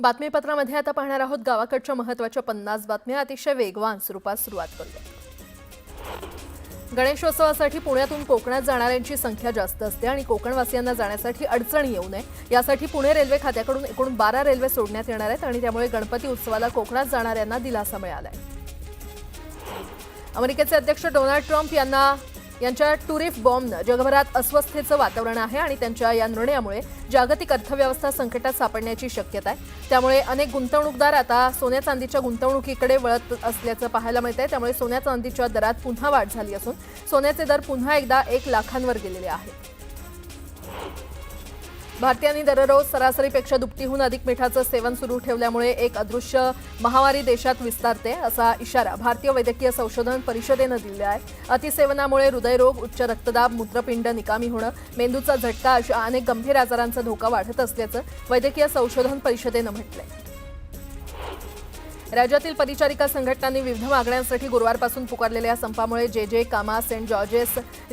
बातमीपत्रामध्ये आता पाहणार आहोत गावाकडच्या महत्त्वाच्या 50 बातम्या अतिशय वेगवान स्वरूपात सुरुवात करूया। गणेशोत्सवासाठी पुण्यातून कोकणात जाणाऱ्यांची संख्या जास्त असते आणि कोकणवासियांना जाण्यासाठी अडचणी येऊ नये यासाठी पुणे रेल्वे खात्याकडून एकूण 12 रेल्वे सोडण्यात येणार आहेत आणि त्यामुळे गणपती उत्सवाला कोकणात जाणाऱ्यांना दिलासा मिळालाय। अमेरिकेचे अध्यक्ष डोनाल्ड ट्रम्प यांच्या टुरिफ बॉम्बनं जगभरात अस्वस्थतेचं वातावरण आहे आणि त्यांच्या या निर्णयामुळे जागतिक अर्थव्यवस्था संकटात सापडण्याची शक्यता आहे। त्यामुळे अनेक गुंतवणूकदार आता सोन्या चांदीच्या गुंतवणुकीकडे वळत असल्याचं पाहायला मिळतंय। त्यामुळे सोन्या चांदीच्या दरात पुन्हा वाढ झाली असून सोन्याचे दर पुन्हा एकदा 1 लाखांवर गेलेले आहेत। भारतीयांनी दररोज सरासरीपेक्षा दुपटीहून अधिक मिठाचं सेवन सुरू ठेवल्यामुळे एक अदृश्य महामारी देशात विस्तारते असा इशारा भारतीय वैद्यकीय संशोधन परिषदेनं दिला आहे। अतिसेवनामुळे हृदयरोग, उच्च रक्तदाब, मूत्रपिंड निकामी होणं, मेंदूचा झटका अशा अनेक गंभीर आजारांचा धोका वाढत असल्याचं वैद्यकीय संशोधन परिषदेनं म्हटलंय। राज्यातील परिचारिका संघटनांनी विविध मागण्यांसाठी गुरुवारपासून पुकारलेल्या संपामुळे जे कामा, सेंट जॉर्जेस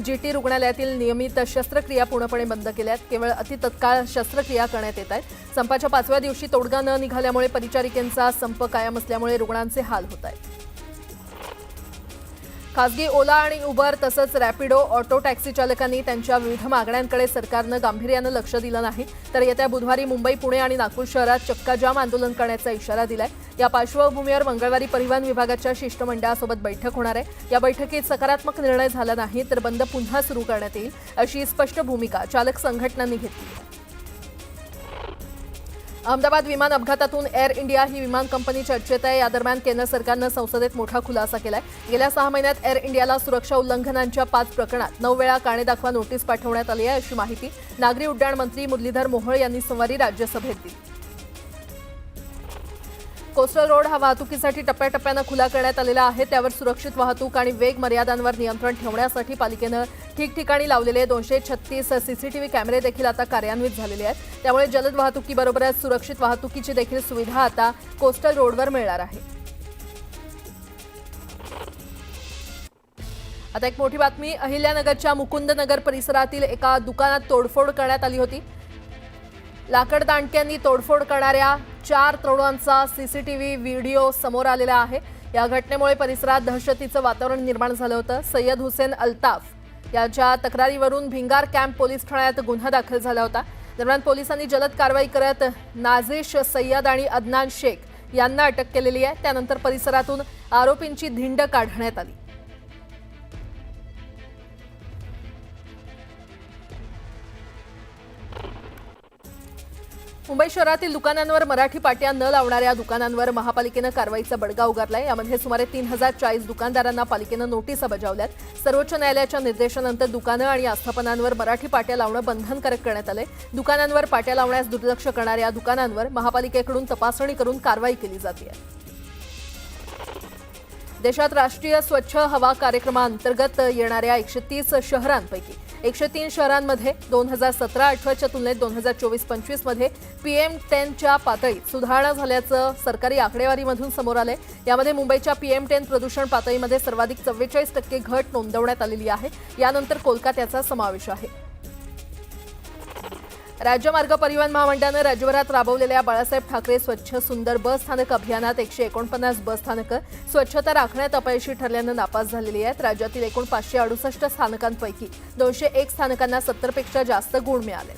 जीटी रुग्णालयातील नियमित शस्त्रक्रिया पूर्णपणे बंद केल्यात। केवळ अतितत्काळ शस्त्रक्रिया करण्यात येत आहेत। संपाच्या 5व्या दिवशी तोडगा न निघाल्यामुळे परिचारिकेंचा संप कायम असल्यामुळे रुग्णांचे हाल होत आहेत। खासगी ओला आणि उबर तसंच रॅपिडो ऑटो टॅक्सी चालकांनी त्यांच्या विविध मागण्यांकडे सरकारनं गांभीर्यानं लक्ष दिलं नाही तर येत्या बुधवारी मुंबई, पुणे आणि नागपूर शहरात चक्काजाम आंदोलन करण्याचा इशारा दिलाय। या पार्श्वभूमीवर मंगळवारी परिवहन विभागाच्या शिष्टमंडळासोबत बैठक होणार आहे। या बैठकीत सकारात्मक निर्णय झाला नाही तर बंद पुन्हा सुरू करण्यात येईल अशी स्पष्ट भूमिका चालक संघटनांनी घेतली। अहमदाबाद विमान अपघातातून एअर इंडिया ही विमान कंपनी चर्चेत आहे। या दरम्यान केंद्र सरकारनं संसदेत मोठा खुलासा केलाय। गेल्या 6 महिन्यात एअर इंडियाला सुरक्षा उल्लंघनांच्या 5 प्रकरणात 9 वेळा कारणे दाखवा नोटीस पाठवण्यात आली आहे अशी माहिती नागरी उड्डाण मंत्री मुरलीधर मोहोळ यांनी सोमवारी राज्यसभेत दिली। कोस्टल रोड हा वाहतुकीसाठी टप्प्याटप्प्यानं खुला करण्यात आलेला आहे। त्यावर सुरक्षित वाहतूक आणि वेग मर्यादांवर नियंत्रण ठेवण्यासाठी पालिकेनं ठिकठिकाणी लावलेले 236 सीसीटीव्ही कॅमेरे देखील आता कार्यान्वित झालेले आहेत। त्यामुळे जलद वाहतुकीबरोबरच सुरक्षित वाहतुकीची देखील सुविधा आता कोस्टल रोडवर मिळणार आहे। आता एक मोठी बातमी, अहिल्यानगरच्या मुकुंदनगर परिसरातील एका दुकानात तोडफोड करण्यात आली होती। लाकडदांडक्यांनी तोडफोड करणाऱ्या 4 तरुणांचा सीसीटीव्ही व्हिडिओ समोर आलेला आहे। या घटनेमुळे परिसरात दहशतीचं वातावरण निर्माण झालं होतं। सय्यद हुसेन अल्ताफ याच्या तक्रारीवरून भिंगार कॅम्प पोलीस ठाण्यात गुन्हा दाखल झाला होता। दरम्यान पोलिसांनी जलद कारवाई करत नाझिश सय्यद आणि अदनान शेख यांना अटक केलेली आहे। त्यानंतर परिसरातून आरोपींची धिंड काढण्यात आली। मुंबई शहरातील दुकानांवर मराठी पाट्या न लावणाऱ्या दुकानांवर महापालिकेनं कारवाईचा बडगा उगारलाय। यामध्ये सुमारे 3040 दुकानदारांना पालिकेनं नोटीसा बजावल्यात। सर्वोच्च न्यायालयाच्या निर्देशानंतर दुकानं आणि आस्थापनांवर मराठी पाट्या लावणं बंधनकारक करण्यात आलंय। दुकानांवर पाट्या लावण्यास दुर्लक्ष करणाऱ्या दुकानांवर महापालिकेकडून तपासणी करून कारवाई केली जाते। देशात राष्ट्रीय स्वच्छ हवा कार्यक्रमाअंतर्गत येणाऱ्या 130 शहरांपैकी 103 शहरांमध्ये 2017-18च्या तुलनेत 2024-25 मध्ये PM10च्या पातळीत सुधारणा झाल्याचं सरकारी आकडेवारीमधून समोर आलंय। यामध्ये मुंबईच्या PM10 प्रदूषण पातळीमध्ये सर्वाधिक 44% घट नोंदवण्यात आलेली आहे। यानंतर कोलकात्याचा समावेश आहे। राज्य मार्ग परिवहन महामंडळानं राज्यभरात राबवलेल्या बाळासाहेब ठाकरे स्वच्छ सुंदर बस स्थानक अभियानात 149 बस स्थानकं स्वच्छता राखण्यात अपयशी ठरल्यानं नापास झालेली आहेत। राज्यातील एकूण 568 स्थानकांपैकी 201 स्थानकांना 70 पेक्षा जास्त गुण मिळाले।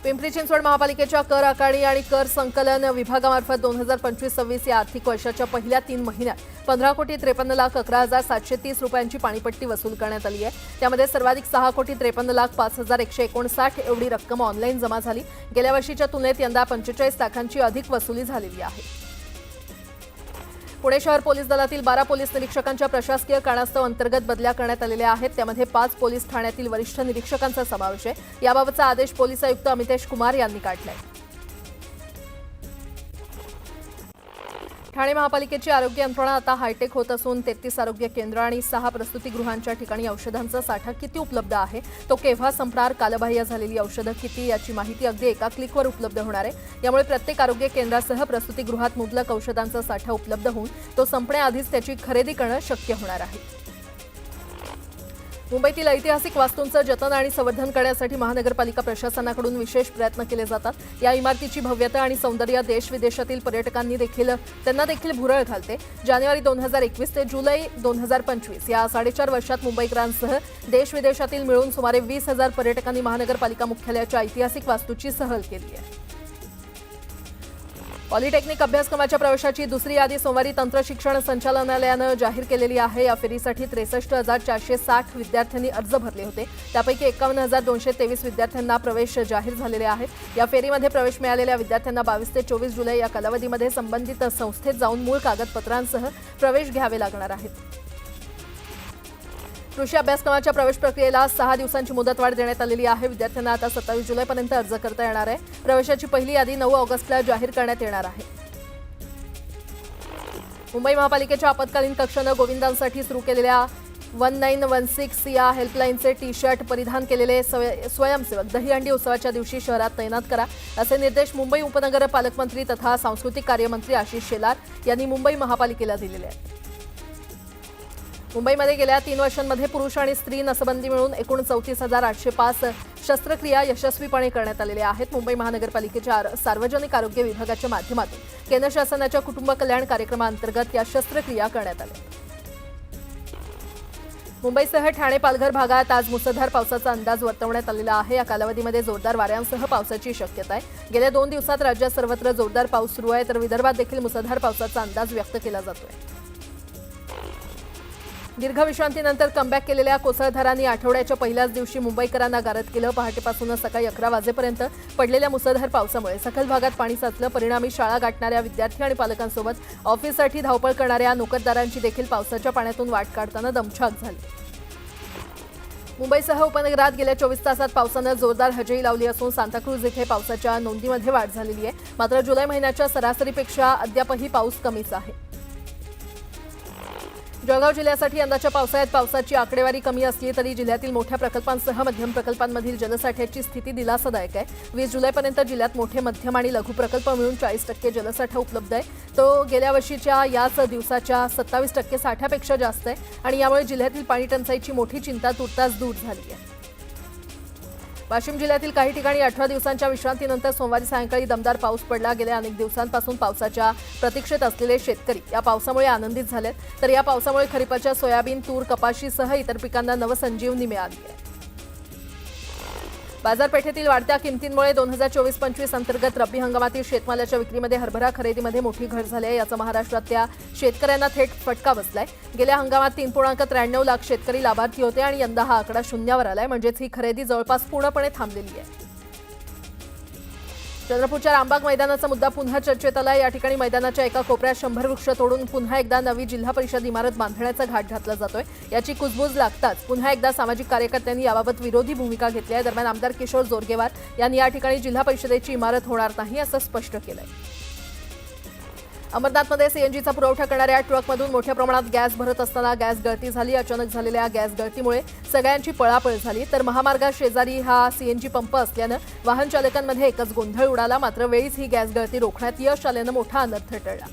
पिंपरी चिंचवड महापालिकेच्या कर आकारणी आणि कर संकलन विभागामार्फत 2025-26 या आर्थिक वर्षाच्या पहिल्या 3 महिन्यात 15,53,11,730 रुपयांची पाणीपट्टी वसूल करण्यात आली आहे। त्यामध्ये सर्वाधिक 6,53,05,159 एवढी रक्कम ऑनलाईन जमा झाली। गेल्या वर्षीच्या तुलनेत यंदा 45 लाखांची अधिक वसुली झालेली आहे। पुणे शहर पोलीस दलातील 12 पोलीस निरीक्षकांच्या प्रशासकीय कारणास्तव अंतर्गत बदल्या करण्यात आलेल्या आहेत। त्यामध्ये 5 पोलीस ठाण्यातील वरिष्ठ निरीक्षकांचा समावेश आहे। याबाबतचा आदेश पोलीस आयुक्त अमितेश कुमार यांनी काढलाय। ठाणे महापालिकेची आरोग्य यंत्रणा आता हायटेक होत असून 33 आरोग्य केंद्र आणि 6 प्रसूतिगृहांच्या ठिकाणी औषधांचा साठा किती उपलब्ध आहे, तो केव्हा संपणार, कालबाह्य झालेली औषधं किती याची माहिती अगदी एका क्लिकवर उपलब्ध होणार आहे। यामुळे प्रत्येक आरोग्य केंद्रासह प्रसूतिगृहात मुबलक औषधांचा साठा उपलब्ध होऊन तो संपण्याआधीच त्याची खरेदी करणं शक्य होणार आहे। मुंबईतील ऐतिहासिक वास्तूंचं जतन आणि संवर्धन करण्यासाठी महानगरपालिका प्रशासनाकडून विशेष प्रयत्न केले जातात। या इमारतीची भव्यता आणि सौंदर्य देश-विदेशातील त्यांना देखील भुरळ घालते। जानेवारी 2021 ते जुलै 2025 या 4.5 वर्षात मुंबईकरांसह देश-विदेशातील मिळून सुमारे 20,000 पर्यटकांनी महानगरपालिका मुख्यालयाच्या ऐतिहासिक वास्तूची सहल केली आहे। पॉलिटेक्निक अभ्यासक्रमाच्या प्रवेशाची दुसरी यादी सोमवारी तंत्र शिक्षण संचालनालयानं जाहीर केलेली आहे। या फेरीसाठी 63,460 विद्यार्थ्यांनी अर्ज भरले होते। त्यापैकी 51,223 विद्यार्थ्यांना प्रवेश जाहीर झालेले आहेत। या फेरीमध्ये प्रवेश मिळालेल्या विद्यार्थ्यांना 22 ते 24 जुलै या कालावधीमध्ये संबंधित संस्थेत जाऊन मूळ कागदपत्रांसह प्रवेश घ्यावे लागणार आहेत। कृषी अभ्यासक्रमाच्या प्रवेश प्रक्रियेला 6 दिवसांची मुदतवाढ देण्यात आलेली आहे। विद्यार्थ्यांना आता 27 जुलैपर्यंत अर्ज करता येणार आहे। प्रवेशाची पहिली यादी 9 ऑगस्टला जाहीर करण्यात येणार आहे। मुंबई महापालिकेच्या आपत्कालीन कक्षानं गोविंदांसाठी सुरू केलेल्या 1916 या हेल्पलाईनचे टी-शर्ट परिधान केलेले स्वयंसेवक दहीहंडी उत्सवाच्या दिवशी शहरात तैनात करा, असे निर्देश मुंबई उपनगर पालकमंत्री तथा सांस्कृतिक कार्यमंत्री आशिष शेलार यांनी मुंबई महापालिकेला दिलेले आहेत। मुंबईमध्ये गेल्या 3 वर्षांमध्ये पुरुष आणि स्त्री नसबंदी मिळून एकूण 34,805 शस्त्रक्रिया यशस्वीपणे करण्यात आलेल्या आहेत। मुंबई महानगरपालिकेच्या सार्वजनिक आरोग्य विभागाच्या माध्यमातून केंद्र शासनाच्या कुटुंब कल्याण कार्यक्रमांतर्गत या शस्त्रक्रिया करण्यात आल्या। मुंबईसह ठाणे पालघर भागात आज मुसळधार पावसाचा अंदाज वर्तवण्यात आलेला आहे। या कालावधीमध्ये जोरदार वाऱ्यांसह पावसाची शक्यता आहे। गेल्या 2 दिवसात राज्यात सर्वत्र जोरदार पाऊस सुरू आहे, तर विदर्भात देखील मुसळधार पावसाचा अंदाज व्यक्त केला जातोय। दीर्घ विश्रांतीनंतर कमबॅक केलेल्या कोसळधारांनी आठवड्याच्या पहिल्याच दिवशी मुंबईकरांना गारद केलं। पहाटेपासूनच सकाळी 11 वाजेपर्यंत पडलेल्या मुसळधार पावसामुळे सखल भागात पाणी साचलं। परिणामी शाळा गाठणाऱ्या विद्यार्थी आणि पालकांसोबत ऑफिससाठी धावपळ करणाऱ्या नोकरदारांची देखील पावसाच्या पाण्यातून वाट काढताना दमछाक झाली। मुंबईसह उपनगरात गेल्या 24 तासात पावसानं जोरदार हजेरी लावली असून सांताक्रूज इथे पावसाच्या नोंदीमध्ये वाढ झालेली आहे। मात्र जुलै महिन्याच्या सरासरीपेक्षा अद्यापही पाऊस कमीच आहे। जळगाव जिल्ह्यासाठी यंदाच्या पावसाळ्यात पावसाची आकडेवारी कमी असली तरी जिल्ह्यातील मोठ्या प्रकल्पांसह मध्यम प्रकल्पांमधील जलसाठ्याची स्थिती दिलासादायक आहे। 20 जुलैपर्यंत जिल्ह्यात मोठे मध्यम आणि लघु प्रकल्प मिळून 40% जलसाठा उपलब्ध आहे। तो गेल्या वर्षीच्या याच दिवसाच्या 27% साठ्यापेक्षा जास्त आहे आणि यामुळे जिल्ह्यातील पाणी टंचाईची मोठी चिंता तुर्तास दूर झाली आहे। वाशिम जिल्ह्यातील काही ठिकाणी 18 दिवसांच्या विश्रांतीनंतर सोमवारी सायंकाळी दमदार पाऊस पडला। गेल्या अनेक दिवसांपासून पावसाच्या प्रतीक्षेत असलेले शेतकरी या पावसामुळे आनंदित झालेत, तर या पावसामुळे खरीपाच्या सोयाबीन, तूर, कपाशीसह इतर पिकांना नवसंजीवनी मिळाली आहे। बाजारपेठेतील वाढत्या किमतींमुळे 2024-25 अंतर्गत रब्बी हंगामातील शेतमालाच्या विक्रीमध्ये हरभरा खरेदीमध्ये मोठी घट झाली आहे। याचा महाराष्ट्रातल्या शेतकऱ्यांना थेट फटका बसलाय। गेल्या हंगामात 3.93 लाख शेतकरी लाभार्थी होते आणि यंदा हा आकडा शून्यावर आलाय, म्हणजेच ही खरेदी जवळपास पूर्णपणे थांबलेली आहे। चंद्रपूरच्या रामबाग मैदानाचा मुद्दा पुन्हा चर्चेत आला। या ठिकाणी मैदानाच्या एका कोपऱ्यात 100 वृक्ष तोडून पुन्हा एकदा नवी जिल्हा परिषद इमारत बांधण्याचा घाट घातला जातोय। याची कुजबूज लागताच पुन्हा एकदा सामाजिक कार्यकर्त्यांनी याबाबत विरोधी भूमिका घेतली आहे। दरम्यान आमदार किशोर जोरगेवार यांनी या ठिकाणी जिल्हा परिषदेची इमारत होणार नाही असं स्पष्ट केलंय। अमरनाथमध्ये सीएनजीचा पुरवठा करणाऱ्या ट्रकमधून मोठ्या प्रमाणात गॅस भरत असताना गॅस गळती झाली। अचानक झालेल्या गॅस गळतीमुळे सगळ्यांची पळापळ झाली, तर महामार्गात शेजारी हा सीएनजी पंप असल्यानं वाहन चालकांमध्ये एकच गोंधळ उडाला। मात्र वेळीच ही गॅस गळती रोखण्यात यश आल्यानं मोठा अनर्थ टळला।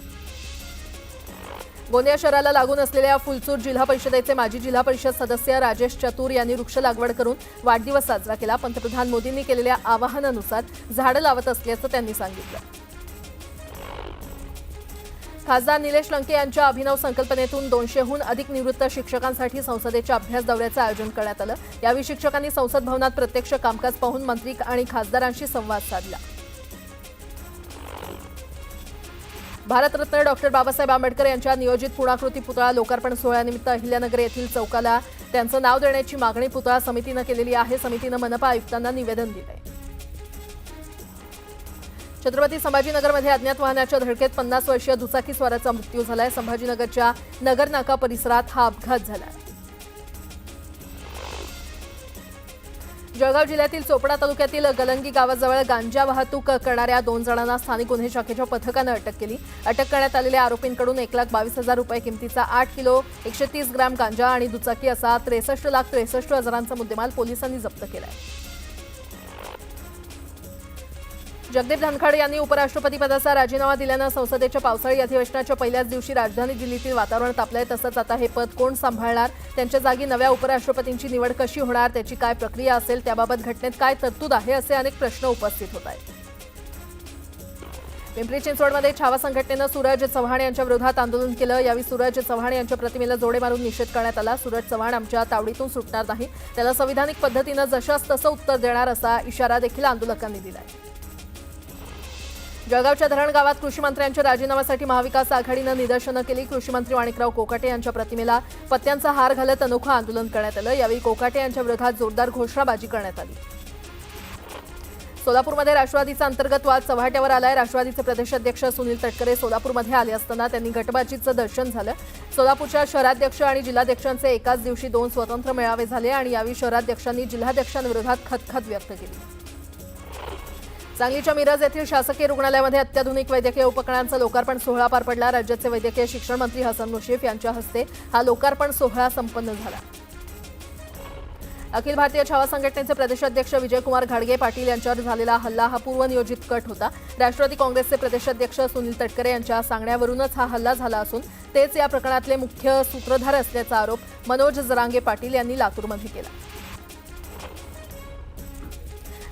गोंदिया शहराला लागून असलेल्या फुलचूर जिल्हा परिषदेचे माजी जिल्हा परिषद सदस्य राजेश चतुर यांनी वृक्ष लागवड करून वाढदिवस साजरा केला। पंतप्रधान मोदींनी केलेल्या आवाहनानुसार झाडं लावत असल्याचं त्यांनी सांगितलं। खासदार निलेश लंके यांच्या अभिनव संकल्पनेतून 200हून अधिक निवृत्त शिक्षकांसाठी संसदेच्या अभ्यास दौऱ्याचं आयोजन करण्यात आलं। यावेळी शिक्षकांनी संसद भवनात प्रत्यक्ष कामकाज पाहून मंत्री आणि खासदारांशी संवाद साधला। भारतरत्न डॉक्टर बाबासाहेब आंबेडकर यांच्या नियोजित पुर्णाकृती पुतळा लोकार्पण सोहळ्यानिमित्त अहिल्यानगर येथील चौकाला त्यांचं नाव देण्याची मागणी पुतळा समितीनं केलेली आहे। समितीनं मनपा आयुक्तांना निवेदन दिलंय। छत्रपती संभाजीनगरमध्ये अज्ञात वाहनाच्या धडकेत 50 वर्षीय दुचाकीस्वाराचा मृत्यू झालाय। संभाजीनगरच्या नगर नाका परिसरात हा अपघात झाला। जळगाव जिल्ह्यातील चोपडा तालुक्यातील गलंगी गावाजवळ गांजा वाहतूक करणाऱ्या 2 जणांना स्थानिक गुन्हे शाखेच्या पथकानं अटक केली। अटक करण्यात आलेल्या आरोपींकडून 1,22,000 रुपये किमतीचा 8 किलो 130 ग्रॅम गांजा आणि दुचाकी असा 63,63,000चा मुद्देमाल पोलिसांनी जप्त केलाय। जगदीप धनखड यांनी उपराष्ट्रपती पदाचा राजीनामा दिल्यानं संसदेच्या पावसाळी अधिवेशनाच्या पहिल्याच दिवशी राजधानी दिल्लीतील वातावरण तापलंय। तसंच आता हे पद कोण सांभाळणार, त्यांच्या जागी नव्या उपराष्ट्रपतींची निवड कशी होणार, त्याची काय प्रक्रिया असेल, त्याबाबत घटनेत काय तरतूद आहे, असे अनेक प्रश्न उपस्थित होत आहेत। पिंपरी चिंचवडमध्ये छावा संघटनेनं सूरज चव्हाण यांच्या विरोधात आंदोलन केलं। यावेळी सूरज चव्हाण यांच्या प्रतिमेला जोडे मारून निषेध करण्यात आला। सूरज चव्हाण आमच्या तावडीतून सुटणार नाही, त्याला संविधानिक पद्धतीनं जशास तसं उत्तर देणार असा इशारा देखील आंदोलकांनी दिलाय। जळगावच्या धरण गावात कृषी मंत्र्यांच्या राजीनाम्यासाठी महाविकास आघाडीनं निदर्शनं केली। कृषी मंत्री माणिकराव कोकाटे यांच्या प्रतिमेला पत्त्यांचा हार घालत अनोखं आंदोलन करण्यात आलं। यावेळी कोकाटे यांच्या विरोधात जोरदार घोषणाबाजी करण्यात आली। सोलापूरमध्ये राष्ट्रवादीचा अंतर्गत वाद चव्हाट्यावर आलाय। राष्ट्रवादीचे प्रदेशाध्यक्ष सुनील तटकरे सोलापूरमध्ये आले असताना त्यांनी गटबाजीचं दर्शन झालं। सोलापूरच्या शहराध्यक्ष आणि जिल्हाध्यक्षांचे एकाच दिवशी 2 स्वतंत्र मेळावे झाले आणि यावेळी शहराध्यक्षांनी जिल्हाध्यक्षांविरोधात खतखत व्यक्त केली। सांगलीच्या मिरज येथील शासकीय रुग्णालयामध्ये अत्याधुनिक वैद्यकीय उपकरणांचा लोकार्पण सोहळा पार पडला। राज्याचे वैद्यकीय शिक्षण मंत्री हसन मुश्रीफ यांच्या हस्ते हा लोकार्पण सोहळा संपन्न झाला। अखिल भारतीय छावा संघटनेचे प्रदेशाध्यक्ष विजयकुमार घाडगे पाटील यांच्यावर झालेला हल्ला हा पूर्वनियोजित कट होता। राष्ट्रवादी काँग्रेसचे प्रदेशाध्यक्ष सुनील तटकरे यांच्या सांगण्यावरूनच हा हल्ला झाला असून तेच या प्रकरणातले मुख्य सूत्रधार असल्याचा आरोप मनोज जरांगे पाटील यांनी लातूरमध्ये केला।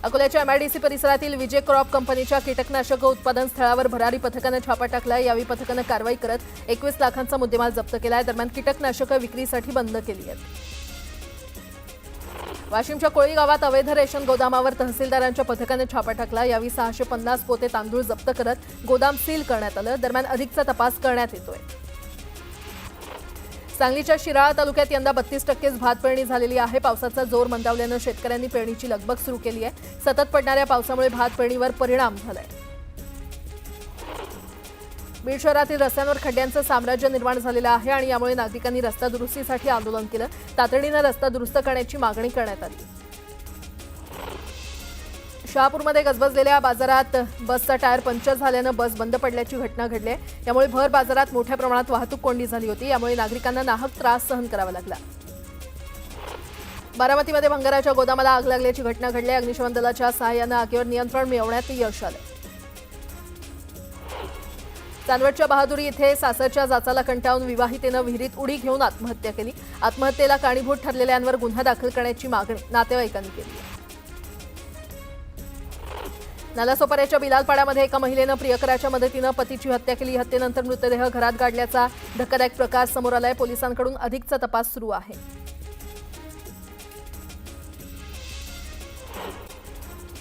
अकोल्याच्या एमआयडीसी परिसरातील विजय क्रॉप कंपनीच्या कीटकनाशक उत्पादन स्थळावर भरारी पथकानं छापा टाकलाय। यावेळी पथकानं कारवाई करत 21 लाखांचा मुद्देमाल जप्त केलाय। दरम्यान कीटकनाशकं विक्रीसाठी बंद केली आहेत। वाशिमच्या कोळी गावात अवैध रेशन गोदामावर तहसीलदारांच्या पथकानं छापा टाकला। यावेळी 650 पोते तांदूळ जप्त करत गोदाम सील करण्यात आलं। दरम्यान अधिकचा तपास करण्यात येतोय। सांगलीच्या शिराळा तालुक्यात यंदा 32% भात पेरणी झालेली आहे। पावसाचा जोर मंदावल्यानं शेतकऱ्यांनी पेरणीची लगबग सुरू केली आहे। सतत पडणाऱ्या पावसामुळे भात पेरणीवर परिणाम झालाय। बीड शहरातील रस्त्यांवर खड्ड्यांचं साम्राज्य निर्माण झालेलं आहे आणि यामुळे नागरिकांनी रस्ता दुरुस्तीसाठी आंदोलन केलं। तातडीनं रस्ता दुरुस्त करण्याची मागणी करण्यात आली। शहापूरमध्ये गजबजलेल्या बाजारात बसचा टायर पंक्चर झाल्यानं बस बंद पडल्याची घटना घडली आहे। यामुळे भर बाजारात मोठ्या प्रमाणात वाहतूक कोंडी झाली होती। यामुळे नागरिकांना नाहक त्रास सहन करावा लागला। बारामतीमध्ये भंगाराच्या गोदामाला आग लागल्याची घटना घडली। अग्निशमन दलाच्या सहाय्यानं आगीवर नियंत्रण मिळवण्यात यश आलं। चांदवडच्या बहादुरी इथे सासरच्या जाचाला कंटाळून विवाहितेनं विहिरीत उडी घेऊन आत्महत्या केली। आत्महत्येला कारणीभूत ठरलेल्यांवर गुन्हा दाखल करण्याची मागणी नातेवाईकांनी केली आहे। नालासोपाऱ्याच्या बिलालपाड्यामध्ये एका महिलेनं प्रियकराच्या मदतीनं पतीची हत्या केली। हत्येनंतर मृतदेह घरात गाडल्याचा धक्कादायक प्रकार समोर आलाय। पोलिसांकडून अधिकचा तपास सुरू आहे।